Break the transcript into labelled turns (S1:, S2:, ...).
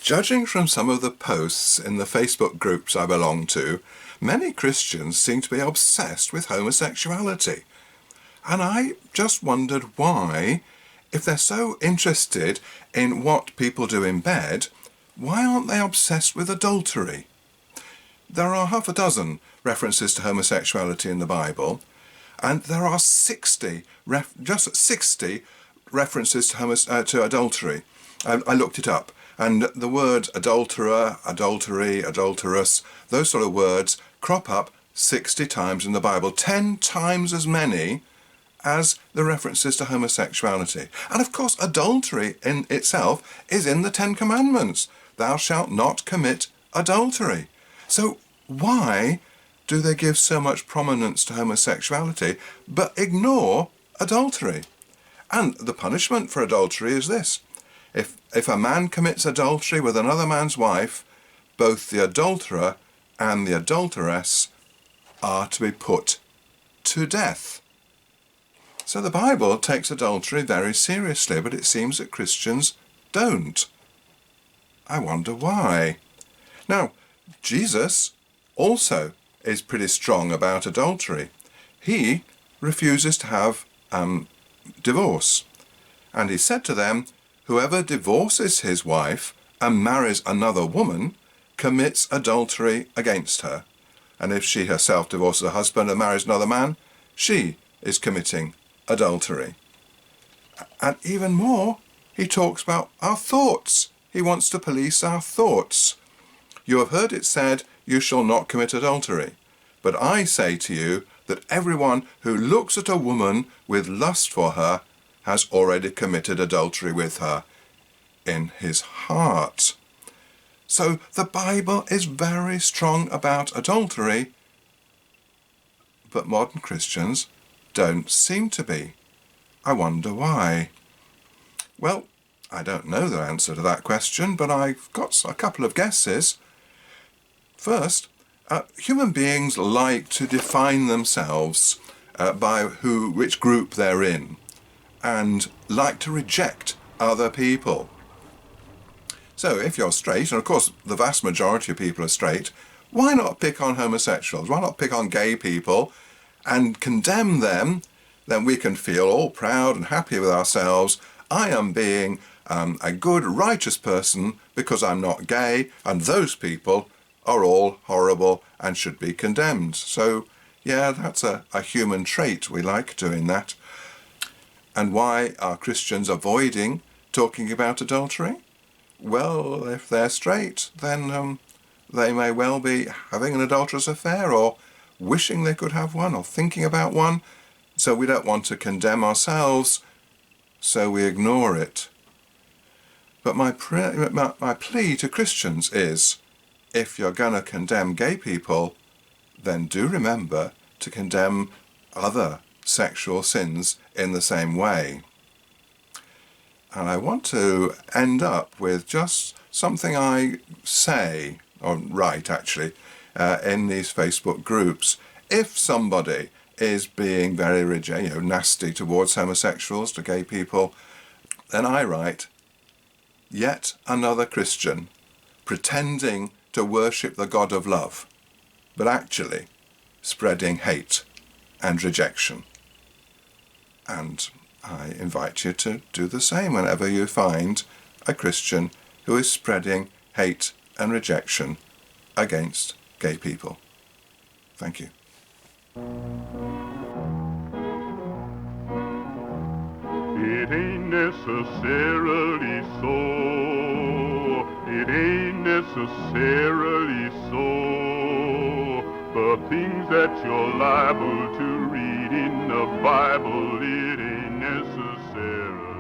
S1: Judging from some of the posts in the Facebook groups I belong to, many Christians seem to be obsessed with homosexuality. And I just wondered why, if they're so interested in what people do in bed, why aren't they obsessed with adultery? There are half a dozen references to homosexuality in the Bible, and there are 60 references to adultery. I looked it up, and the words adulterer, adultery, adulteress, those sort of words crop up 60 times in the Bible, 10 times as many as the references to homosexuality. And of course, adultery in itself is in the Ten Commandments. Thou shalt not commit adultery. So why do they give so much prominence to homosexuality but ignore adultery? And the punishment for adultery is this. If a man commits adultery with another man's wife, both the adulterer and the adulteress are to be put to death. So the Bible takes adultery very seriously, but it seems that Christians don't. I wonder why. Now, Jesus also is pretty strong about adultery. He refuses to have divorce. And he said to them, whoever divorces his wife and marries another woman commits adultery against her. And if she herself divorces her husband and marries another man, she is committing adultery. And even more, he talks about our thoughts. He wants to police our thoughts. You have heard it said, you shall not commit adultery. But I say to you that everyone who looks at a woman with lust for her has already committed adultery with her in his heart. So the Bible is very strong about adultery, but modern Christians don't seem to be. I wonder why. Well, I don't know the answer to that question, but I've got a couple of guesses. First, human beings like to define themselves by which group they're in, and like to reject other people. So if you're straight, and of course the vast majority of people are straight, why not pick on homosexuals? Why not pick on gay people and condemn them? Then we can feel all proud and happy with ourselves. I am being a good, righteous person because I'm not gay, and those people are all horrible and should be condemned. So, yeah, that's a human trait. We like doing that. And why are Christians avoiding talking about adultery? Well, if they're straight, then they may well be having an adulterous affair, or wishing they could have one, or thinking about one. So we don't want to condemn ourselves, so we ignore it. But my plea to Christians is, if you're going to condemn gay people, then do remember to condemn other sexual sins in the same way. And I want to end up with just something I say, or write actually, in these Facebook groups. If somebody is being very nasty towards homosexuals, to gay people, then I write, yet another Christian pretending to worship the God of love, but actually spreading hate and rejection. And I invite you to do the same whenever you find a Christian who is spreading hate and rejection against gay people. Thank you.
S2: It ain't necessarily so. It ain't necessarily so. The things that you're liable to read in the Bible, it ain't necessarily